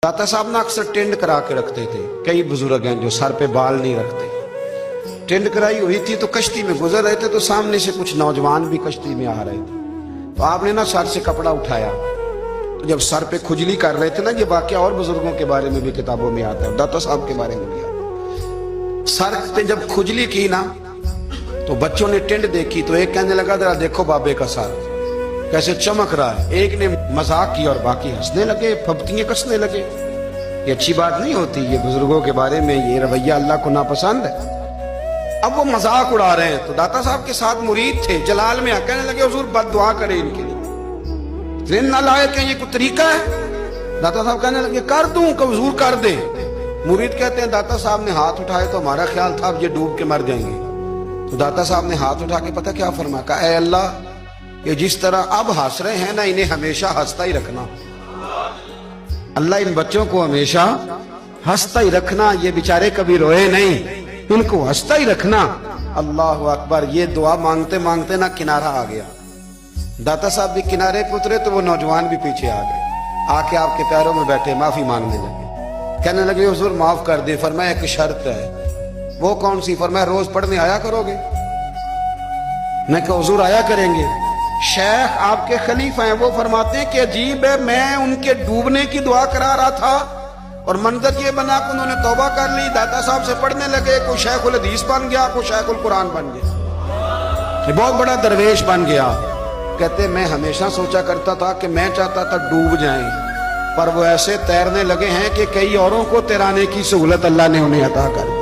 दाता साहब ना अक्सर टेंड करा के रखते थे। कई बुजुर्ग हैं जो सर पे बाल नहीं रखते, टेंड कराई हुई थी तो कश्ती में गुजर रहे थे तो सामने से कुछ नौजवान भी कश्ती में आ रहे थे। तो आपने ना सर से कपड़ा उठाया, तो जब सर पे खुजली कर रहे थे ना, ये वाकया और बुजुर्गों के बारे में भी किताबों में आता है, दाता साहब के बारे में भी आता। सर पे जब खुजली की ना तो बच्चों ने टेंड देखी तो एक कहने लगा जरा देखो बाबे का सर कैसे चमक रहा है। एक ने मजाक किया और बाकी हंसने लगे, फब्तियां कसने लगे। ये अच्छी बात नहीं होती, ये बुजुर्गों के बारे में ये रवैया अल्लाह को नापसंद है। अब वो मजाक उड़ा रहे हैं तो दाता साहब के साथ मुरीद थे, जलाल में कहने लगे हुजूर बद दुआ करें इनके लिए, ना लाए क्या ये कोई तरीका है। दाता साहब कहने लगे कर दूं कि हुजूर कर दे। मुरीद कहते हैं दाता साहब ने हाथ उठाए तो हमारा ख्याल था अब ये डूब के मर जाएंगे। तो दाता साहब ने हाथ उठा के पता क्या फरमाया, कहा ऐ अल्लाह ये जिस तरह अब हंस रहे हैं ना, इन्हें हमेशा हंसता ही रखना। अल्लाह इन बच्चों को हमेशा हंसता ही रखना, ये बेचारे कभी रोए नहीं, इनको हंसता ही रखना। अल्लाह अकबर। ये दुआ मांगते मांगते ना किनारा आ गया। दाता साहब भी किनारे पे उतरे तो वो नौजवान भी पीछे आ गए, आके आपके पैरों में बैठे माफी मांगने लगे। कहने लगे हुजूर माफ कर दे। फरमाया एक शर्त है। वो कौन सी? फरमाया रोज पढ़ने आया करोगे? मैं कहा हुजूर आया करेंगे। शेख आपके खलीफा हैं, वो फरमाते हैं कि अजीब है, मैं उनके डूबने की दुआ करा रहा था और मंजर ये बना कि उन्होंने तौबा कर ली, दाता साहब से पढ़ने लगे, कोई शेखुल हदीस बन गया, कोई शेखुल कुरान बन गया, बहुत बड़ा दरवेश बन गया। कहते मैं हमेशा सोचा करता था कि मैं चाहता था डूब जाएं, पर वो ऐसे तैरने लगे हैं कि कई औरों को तैराने की सहूलत अल्लाह ने उन्हें अता कर दी।